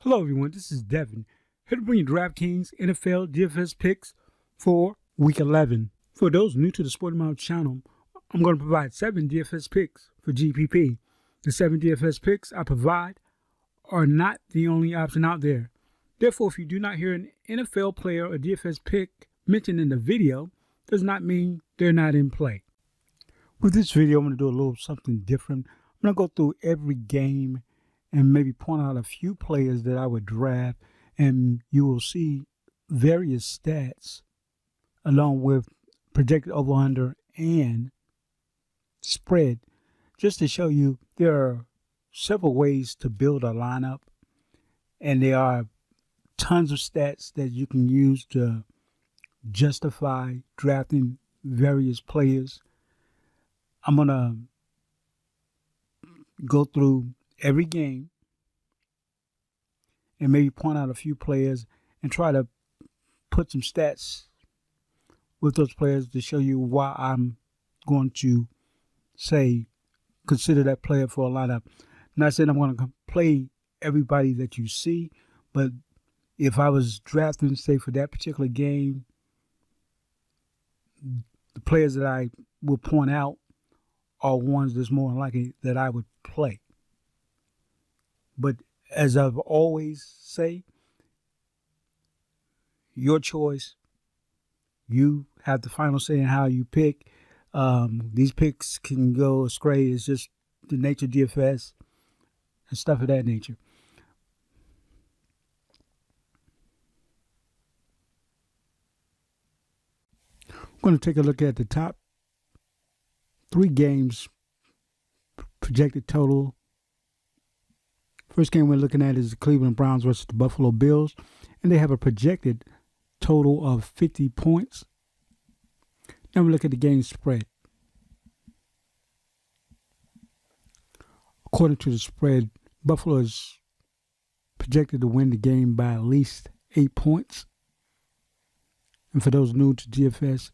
Hello everyone, this is Devin, here to bring you DraftKings NFL DFS picks for Week 11. For those new to the Sporty Mouth Channel, I'm going to provide 7 DFS picks for GPP. The 7 DFS picks I provide are not the only option out there. Therefore, if you do not hear an NFL player or DFS pick mentioned in the video, does not mean they're not in play. With this video, I'm going to do a little something different. I'm going to go through every game and maybe point out a few players that I would draft, and you will see various stats along with projected over-under and spread, just to show you there are several ways to build a lineup, and there are tons of stats that you can use to justify drafting various players. I'm going to go through every game and maybe point out a few players and try to put some stats with those players to show you why I'm going to say consider that player for a lineup. Not saying I'm going to play everybody that you see, but if I was drafting, say, for that particular game, the players that I will point out are ones that's more likely that I would play. But as I've always say, your choice. You have the final say in how you pick. These picks can go astray. It's just the nature of DFS and stuff of that nature. I'm going to take a look at the top 3 games projected total. First game we're looking at is the Cleveland Browns versus the Buffalo Bills, and they have a projected total of 50 points. Now we look at the game spread. According to the spread, Buffalo is projected to win the game by at least 8 points. And for those new to DFS,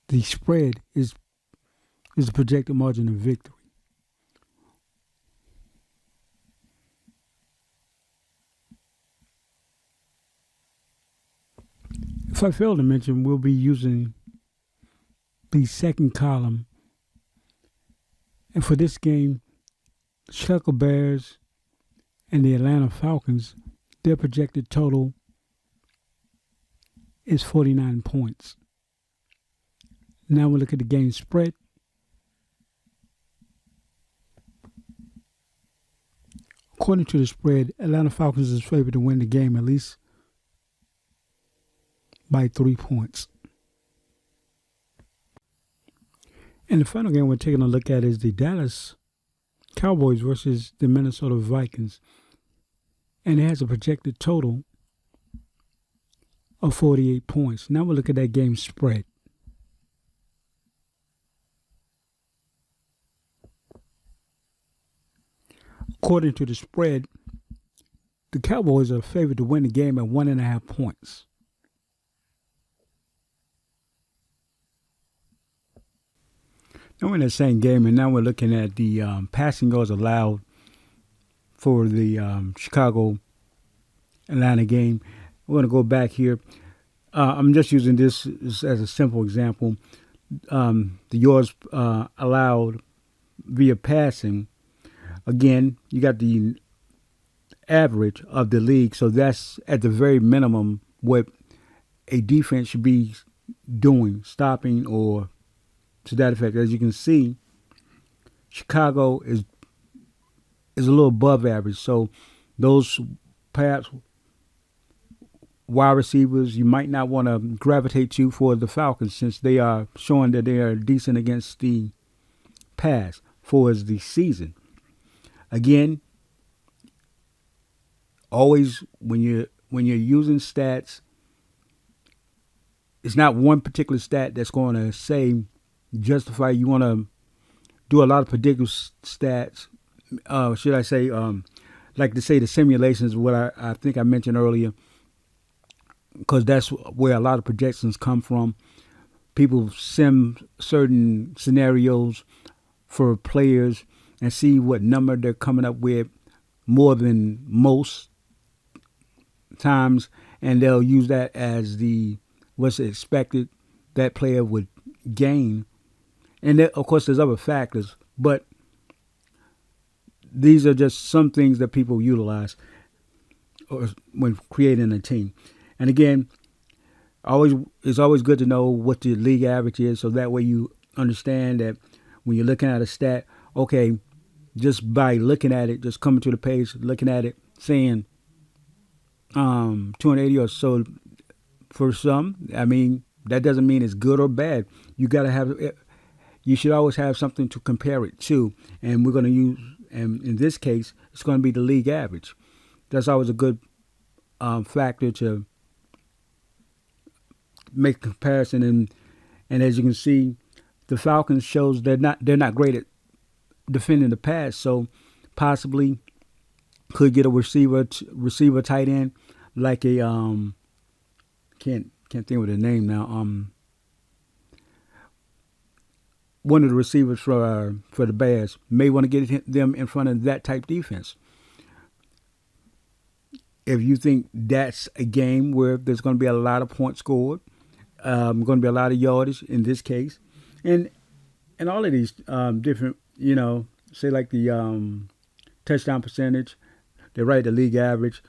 the spread is the projected margin of victory. If I fail to mention, we'll be using the second column. And for this game, the Chicago Bears and the Atlanta Falcons, their projected total is 49 points. Now we look at the game spread. According to the spread, Atlanta Falcons is favored to win the game at least by 3 points. And the final game we're taking a look at is the Dallas Cowboys versus the Minnesota Vikings. And it has a projected total of 48 points. Now we'll look at that game spread. According to the spread, the Cowboys are favored to win the game at 1.5 points. Now we're in the same game, and now we're looking at the passing yards allowed for the Chicago-Atlanta game. We're going to go back here. I'm just using this as a simple example. The yards allowed via passing. Again, you got the average of the league, so that's at the very minimum what a defense should be doing, stopping or to that effect. As you can see, Chicago is a little above average. So those perhaps wide receivers you might not want to gravitate to for the Falcons, since they are showing that they are decent against the pass for the season. Again, always when you're using stats, it's not one particular stat that's going to say justify. You want to do a lot of predictive stats. Should I say, like to say the simulations, what I think I mentioned earlier, because that's where a lot of projections come from. People sim certain scenarios for players, and see what number they're coming up with more than most times, and they'll use that as the what's expected that player would gain. And there, of course, there's other factors, but these are just some things that people utilize when creating a team. And again, it's always good to know what the league average is, so that way you understand that when you're looking at a stat, okay, just by looking at it, just coming to the page, looking at it, saying 280 or so for some, I mean, that doesn't mean it's good or bad. You should always have something to compare it to, and we're going to use, and in this case, it's going to be the league average. That's always a good factor to make a comparison. And as you can see, the Falcons shows they're not great at defending the pass, so possibly could get a receiver tight end like a can't think of the name now. One of the receivers for the Bears may want to get them in front of that type defense. If you think that's a game where there's going to be a lot of points scored, going to be a lot of yardage in this case, and all of these different, say like the touchdown percentage, they're right, the league average.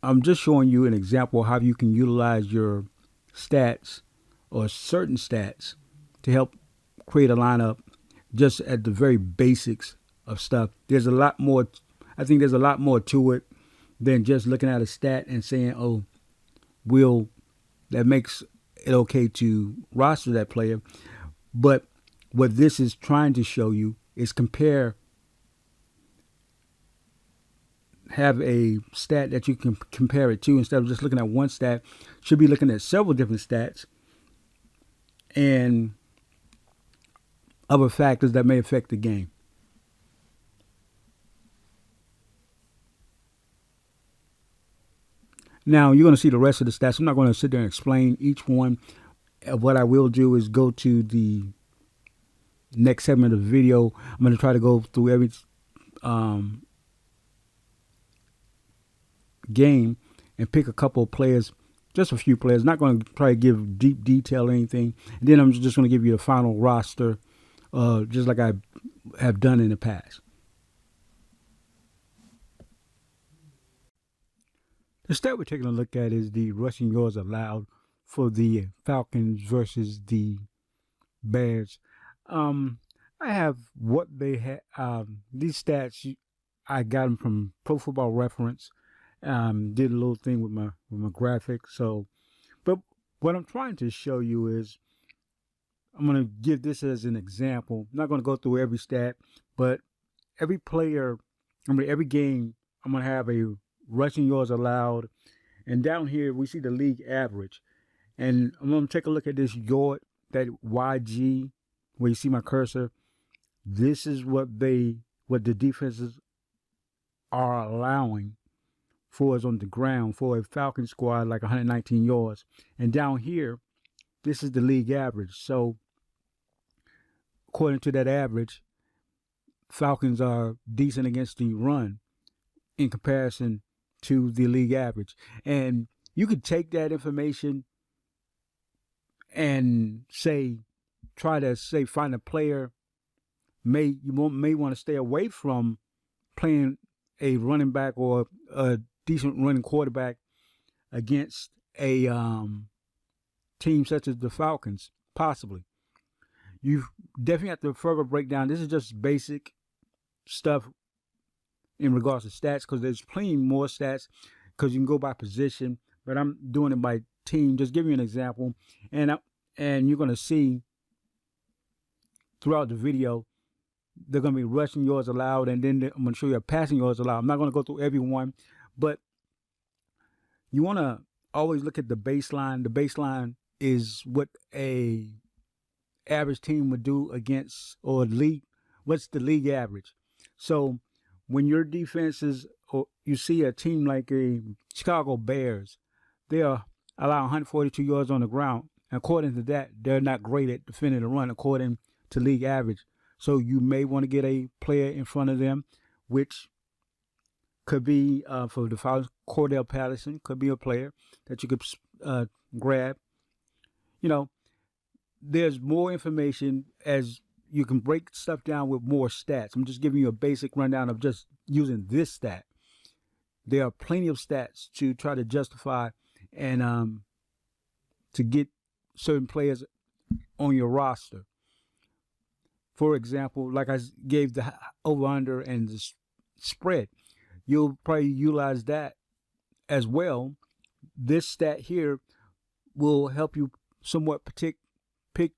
I'm just showing you an example of how you can utilize your stats or certain stats to help create a lineup just at the very basics of stuff. There's a lot more. I think there's a lot more to it than just looking at a stat and saying, oh, that makes it okay to roster that player. But what this is trying to show you is have a stat that you can compare it to instead of just looking at one stat. Should be looking at several different stats and other factors that may affect the game. Now, you're going to see the rest of the stats. I'm not going to sit there and explain each one. What I will do is go to the next segment of the video. I'm going to try to go through every game and pick a couple of players, just a few players. Not going to try to give deep detail or anything. And then I'm just going to give you the final roster, just like I have done in the past. The stat we're taking a look at is the rushing yards allowed for the Falcons versus the Bears. I have what they had. These stats, I got them from Pro Football Reference. Did a little thing with my graphics. So, but what I'm trying to show you is, I'm going to give this as an example. I'm not going to go through every stat, but every game, I'm going to have a rushing yards allowed, and down here we see the league average. And I'm going to take a look at this yard, that YG, where you see my cursor. This is what the defenses are allowing for us on the ground for a Falcon squad, like 119 yards. And down here, this is the league average. So according to that average, Falcons are decent against the run in comparison to the league average. And you could take that information and try to find a player. You may want to stay away from playing a running back or a decent running quarterback against a team such as the Falcons, possibly. You definitely have to further break down. This is just basic stuff in regards to stats, because there's plenty more stats, because you can go by position, but I'm doing it by team. Just give you an example, and you're going to see throughout the video, they're going to be rushing yards allowed, and then I'm going to show you a passing yards allowed. I'm not going to go through every one, but you want to always look at the baseline. The baseline is what a average team would do against, or league. What's the league average? So when your defenses, or you see a team like a Chicago Bears, they are allowing 142 yards on the ground. And according to that, they're not great at defending the run, according to league average. So you may want to get a player in front of them, which could be for the Falcons. Cordell Patterson could be a player that you could grab. You know, there's more information as you can break stuff down with more stats. I'm just giving you a basic rundown of just using this stat. There are plenty of stats to try to justify and to get certain players on your roster. For example, like I gave the over-under and the spread, you'll probably utilize that as well. This stat here will help you somewhat pick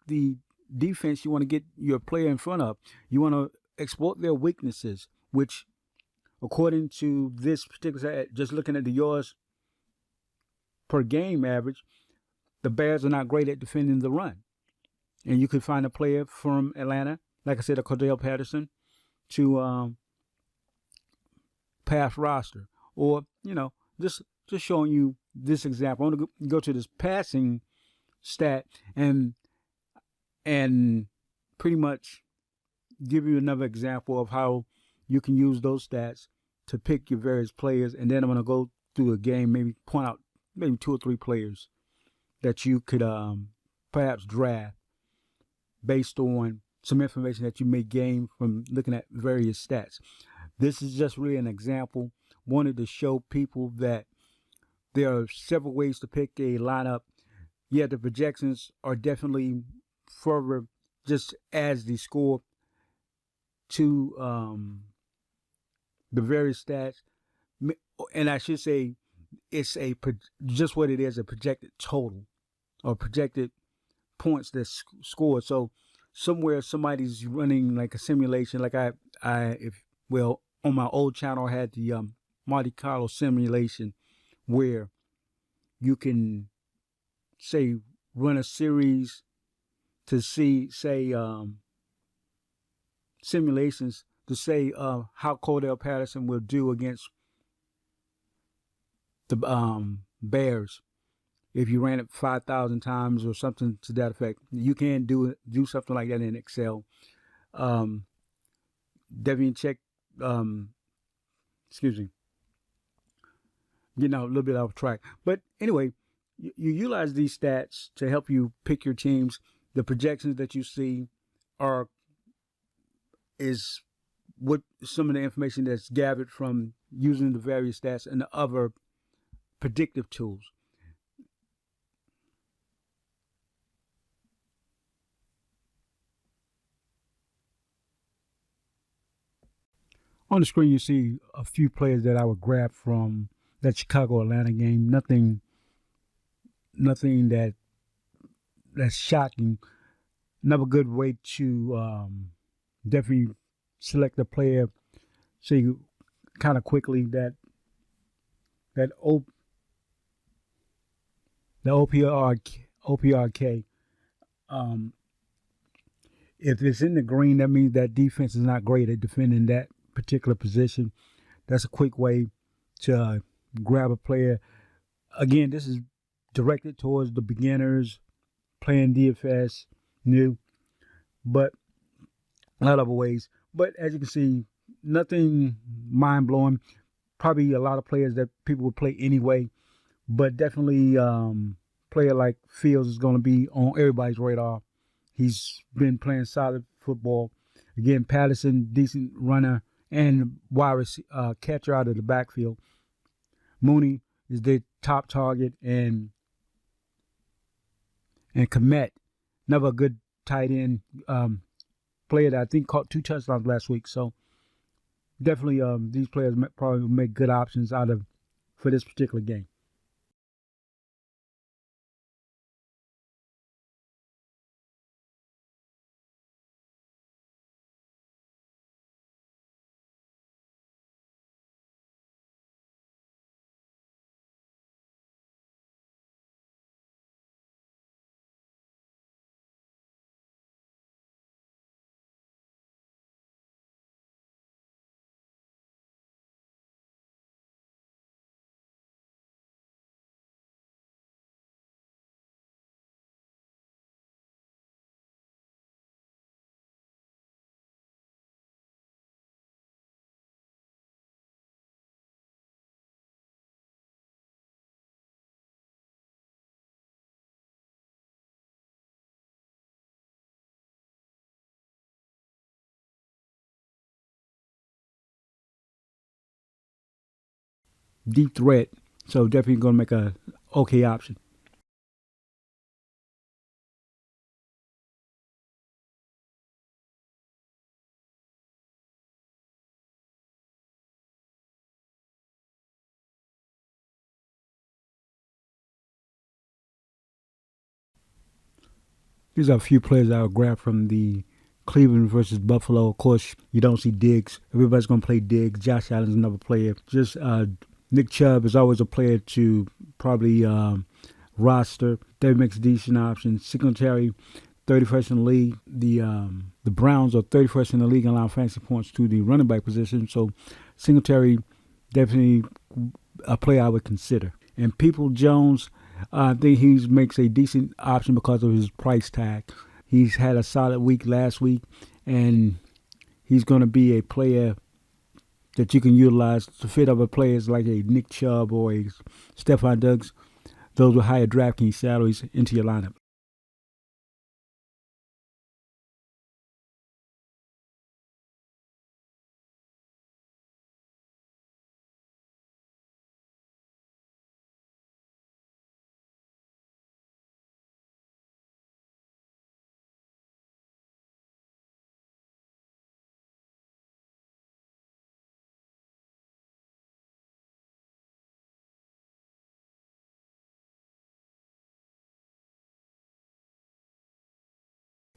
the defense you want to get your player in front of. You want to exploit their weaknesses, which, according to this particular stat, just looking at the yards per game average, the Bears are not great at defending the run. And you could find a player from Atlanta, like I said, a Cordell Patterson, to pass roster. Or, just showing you this example. I'm going to go to this passing stat and pretty much give you another example of how you can use those stats to pick your various players. And then I'm going to go through a game, maybe point out maybe 2 or 3 players that you could perhaps draft based on some information that you may gain from looking at various stats. This is just really an example. Wanted to show people that there are several ways to pick a lineup. Yeah, the projections are definitely further just as the score to the various stats. And I should say it's just what it is, a projected total or projected points that's scored. So somewhere somebody's running like a simulation, like on my old channel I had the Monte Carlo simulation where you can say run a series to see simulations to say how Cordell Patterson will do against the Bears. If you ran it 5,000 times or something to that effect, you can do something like that in Excel. Definitely check. Excuse me. Getting out a little bit off track, but anyway, you utilize these stats to help you pick your teams. The projections that you see is what some of the information that's gathered from using the various stats and the other predictive tools. On the screen, you see a few players that I would grab from that Chicago-Atlanta game. Nothing that's shocking. Another good way to definitely select a player. See kind of quickly the OPRK. If it's in the green, that means that defense is not great at defending that particular position. That's a quick way to grab a player. Again, this is directed towards the beginners playing DFS new, but a lot of ways. But as you can see, nothing mind-blowing. Probably a lot of players that people would play anyway, but definitely player like Fields is going to be on everybody's radar. He's been playing solid football. Again, Patterson, decent runner and wide catcher out of the backfield. Mooney is their top target, and Komet, another good tight end player that I think caught 2 touchdowns last week. So definitely these players probably make good options for this particular game. deep threat. So definitely going to make a okay option. These are a few players I would grab from the Cleveland versus Buffalo. Of course, you don't see Diggs. Everybody's going to play Diggs. Josh Allen's another player. Just Nick Chubb is always a player to probably roster. That makes a decent option. Singletary, 31st in the league. The Browns are 31st in the league and allow fantasy points to the running back position. So Singletary, definitely a player I would consider. And People Jones, I think he makes a decent option because of his price tag. He's had a solid week last week, and he's going to be a player that you can utilize to fit other players like a Nick Chubb or a Stephon Diggs, those with higher DraftKings salaries, into your lineup.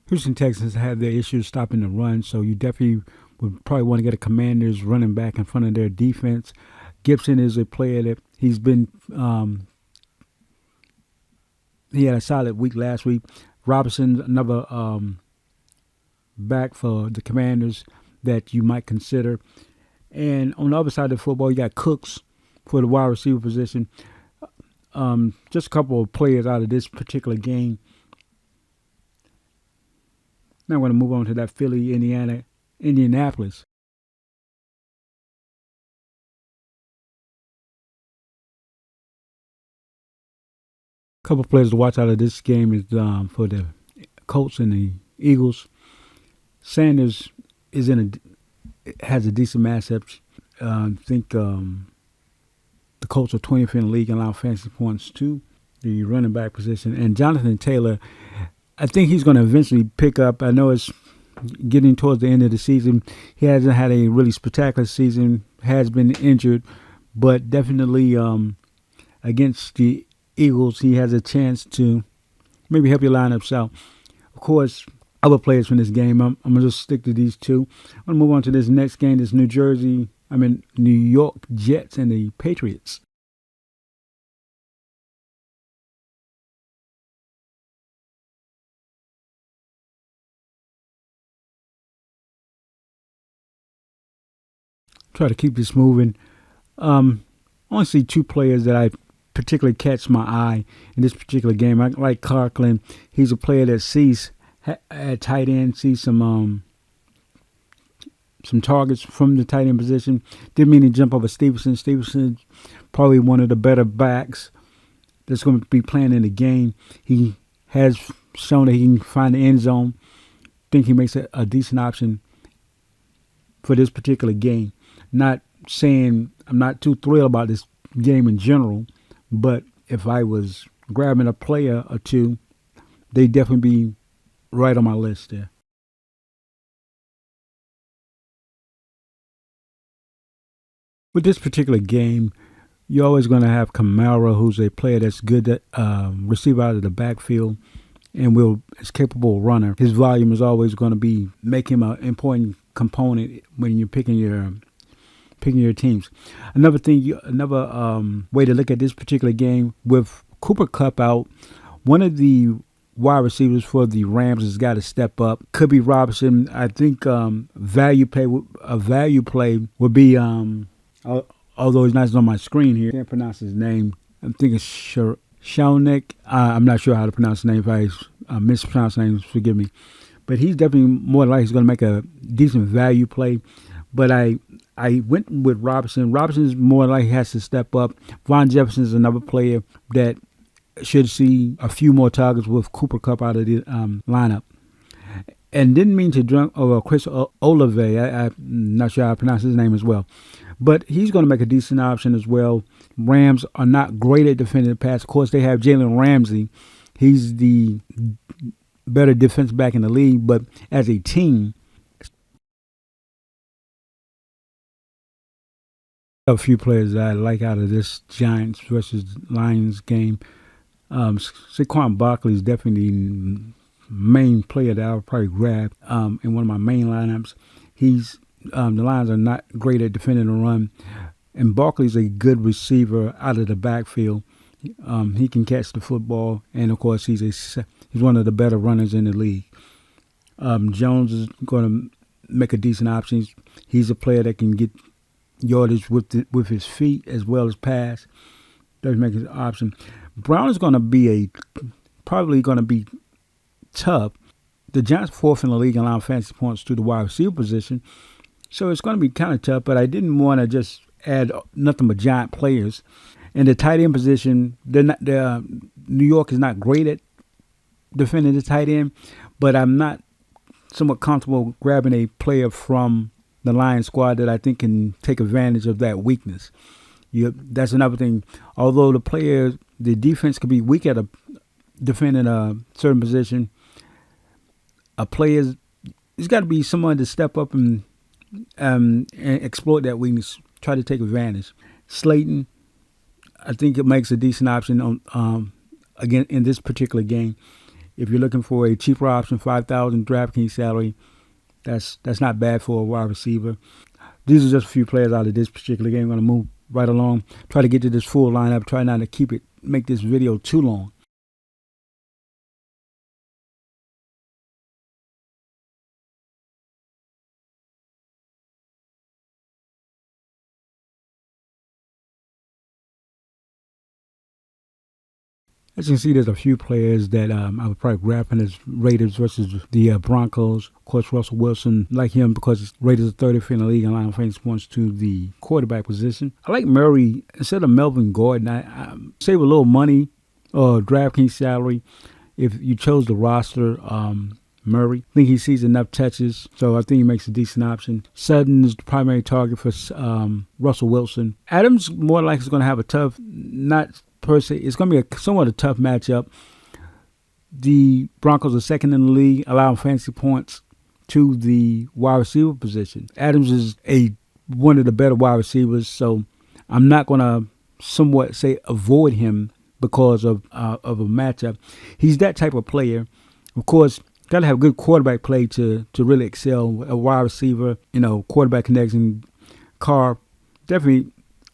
Houston Texans have their issues stopping the run, so you definitely would probably want to get a Commanders running back in front of their defense. Gibson is a player that he's been he had a solid week last week. Robinson, another back for the Commanders that you might consider. And on the other side of the football, you got Cooks for the wide receiver position. Just a couple of players out of this particular game. Now I'm going to move on to that Indianapolis. A couple of players to watch out of this game is for the Colts and the Eagles. Sanders is has a decent matchup. I think the Colts are 20th in the league and allow fantasy points to the running back position. And Jonathan Taylor, I think he's going to eventually pick up. I know it's getting towards the end of the season. He hasn't had a really spectacular season, has been injured, but definitely against the Eagles, he has a chance to maybe help your lineups out. Of course, other players from this game, I'm going to just stick to these two. I'm going to move on to this next game, this New York Jets and the Patriots. Try to keep this moving. I only see two players that I particularly catch my eye in this particular game. I like Clarkland. He's a player that sees at tight end, sees some targets from the tight end position. Didn't mean to jump over Stevenson. Stevenson, probably one of the better backs that's going to be playing in the game. He has shown that he can find the end zone. Think he makes a decent option for this particular game. Not saying I'm not too thrilled about this game in general, but if I was grabbing a player or two, they'd definitely be right on my list there. With this particular game, you're always going to have Kamara, who's a player that's good at receive out of the backfield and is capable runner. His volume is always going to make him an important component when you're picking your teams. Another way to look at this particular game, with Cooper Kupp out, one of the wide receivers for the Rams has got to step up. Could be Robinson. I think value play would be although he's not on my screen here. I can't pronounce his name. I'm thinking Shaunik. I'm not sure how to pronounce his name. If I mispronounce names, forgive me. But he's definitely more likely going to make a decent value play. But I went with Robinson. Robinson more likely has to step up. Von Jefferson is another player that should see a few more targets with Cooper Kupp out of the lineup. And didn't mean to drunk over Chris Olave. I'm not sure how to pronounce his name as well. but he's going to make a decent option as well. Rams are not great at defending the pass. Of course, they have Jalen Ramsey. He's the better defensive back in the league, but as a team, a few players that I like out of this Giants versus Lions game. Saquon Barkley is definitely the main player that I would probably grab in one of my main lineups. The Lions are not great at defending the run, and Barkley's a good receiver out of the backfield. He can catch the football, and of course he's one of the better runners in the league. Jones is going to make a decent option. He's a player that can get yardage with his feet as well as pass. Does make an option. Brown is going to be probably going to be tough. The Giants fourth in the league allowing fantasy points to the wide receiver position, so it's going to be kind of tough. But I didn't want to just add nothing but giant players. In the tight end position, New York is not great at defending the tight end, but I'm not somewhat comfortable grabbing a player from the Lions squad that I think can take advantage of that weakness. That's another thing. Although the defense could be weak at defending a certain position, there's got to be someone to step up and exploit that weakness, try to take advantage. Slayton, I think it makes a decent option again in this particular game. If you're looking for a cheaper option, $5,000 DraftKings salary, that's not bad for a wide receiver. These are just a few players out of this particular game. I'm going to move right along, try to get to this full lineup, try not to make this video too long. As you can see, there's a few players that I would probably grab in this Raiders versus the Broncos. Of course, Russell Wilson, like him because Raiders are 30th in the league and allowing fantasy points to the quarterback position. I like Murray instead of Melvin Gordon. I save a little money or DraftKings salary if you chose the roster. Murray, I think he sees enough touches, so I think he makes a decent option. Sutton is the primary target for Russell Wilson. Adams more likely is going to have a tough, not per se, it's going to be somewhat a tough matchup. The Broncos are second in the league, allowing fantasy points to the wide receiver position. Adams is one of the better wide receivers, so I'm not going to somewhat say avoid him because of a matchup. He's that type of player. Of course, got to have good quarterback play to really excel. A wide receiver, quarterback connection. Carr, definitely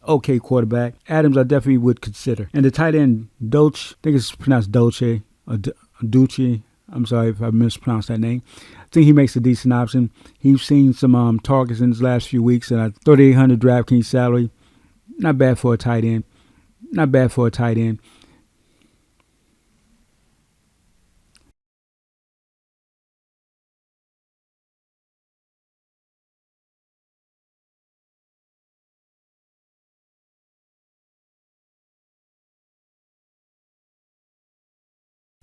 okay quarterback. Adams, I definitely would consider. And the tight end, Dolce, I think it's pronounced Dolce, or Ducci. I'm sorry if I mispronounced that name. I think he makes a decent option. He's seen some targets in his last few weeks, and a $3,800 DraftKings salary. Not bad for a tight end. Not bad for a tight end.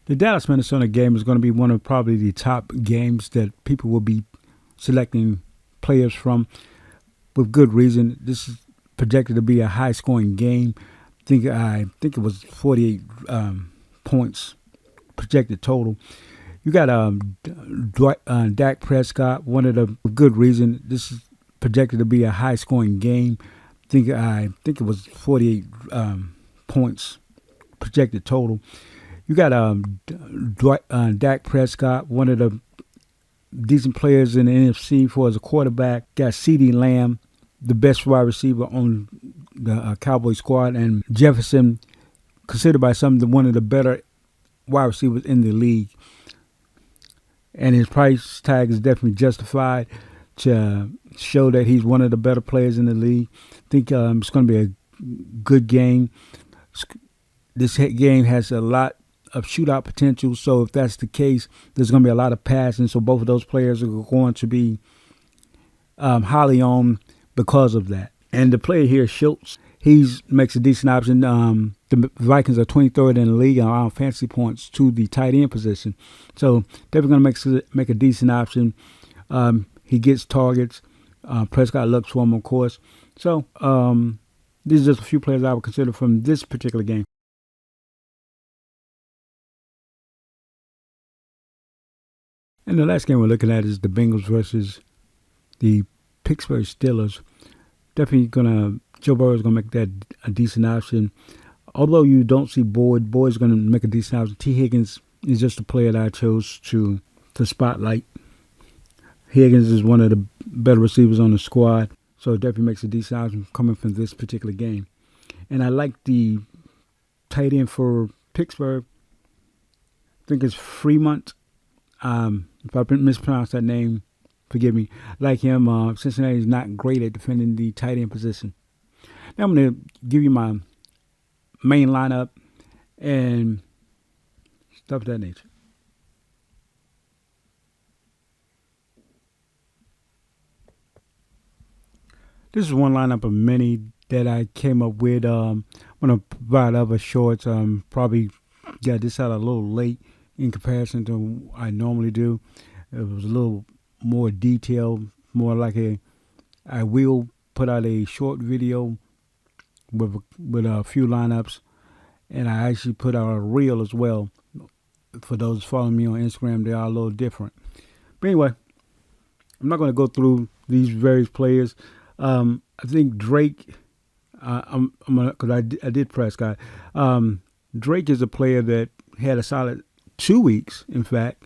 The Dallas-Minnesota game is going to be one of probably the top games that people will be selecting players from with good reason. This is projected to be a high-scoring game. I think it was 48 points projected total. You got Dak Prescott, one of the good reason. This is projected to be a high-scoring game. I think it was 48 points projected total. You got Dak Prescott, one of the decent players in the NFC for as a quarterback. Got CeeDee Lamb, the best wide receiver on the Cowboys squad, and Jefferson, considered by some one of the better wide receivers in the league. And his price tag is definitely justified to show that he's one of the better players in the league. I think it's going to be a good game. This game has a lot of shootout potential, so if that's the case, there's going to be a lot of passing, so both of those players are going to be highly owned because of that. And the player here, Schultz, he makes a decent option. The Vikings are 23rd in the league on fantasy points to the tight end position, so definitely going to make a decent option. He gets targets. Prescott looks for him, of course. So these are just a few players I would consider from this particular game. And the last game we're looking at is the Bengals versus the Pittsburgh Steelers. Definitely Joe Burrow is gonna make that a decent option. Although you don't see Boyd's gonna make a decent option. T. Higgins is just a player that I chose to spotlight. Higgins is one of the better receivers on the squad, so it definitely makes a decent option coming from this particular game. And I like the tight end for Pittsburgh. I think it's Fremont. If I mispronounce that name, forgive me. Like him, Cincinnati is not great at defending the tight end position. Now I'm going to give you my main lineup and stuff of that nature. This is one lineup of many that I came up with. I'm going to provide other shorts. Probably got this out a little late in comparison to what I normally do. It was a little more detailed, more like I will put out a short video with a few lineups, and I actually put out a reel as well. For those following me on Instagram, they are a little different. But anyway, I'm not going to go through these various players. I think Drake, I'm gonna, because I did Prescott. Drake is a player that had a solid 2 weeks, in fact.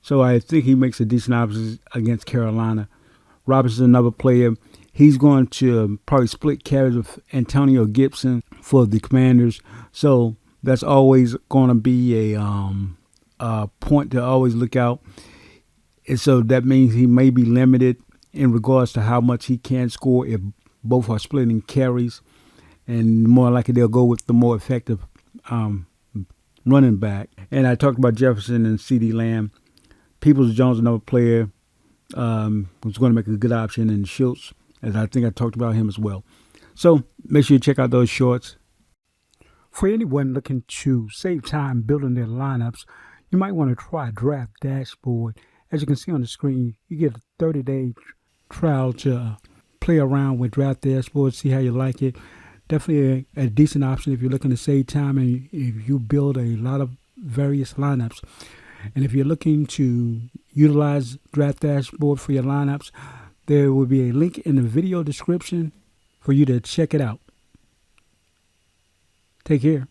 So I think he makes a decent option against Carolina. Robinson, another player. He's going to probably split carries with Antonio Gibson for the Commanders. So that's always going to be a point to always look out. And so that means he may be limited in regards to how much he can score if both are splitting carries. And more likely they'll go with the more effective running back. And I talked about Jefferson and CeeDee Lamb. Peoples-Jones, another player, was going to make a good option, and Schultz, as I think I talked about him as well. So make sure you check out those shorts. For anyone looking to save time building their lineups, you might want to try Draft Dashboard. As you can see on the screen, you get a 30-day trial to play around with Draft Dashboard, see how you like it. Definitely a decent option if you're looking to save time and if you build a lot of various lineups. And if you're looking to utilize Draft Dashboard for your lineups, there will be a link in the video description for you to check it out. Take care.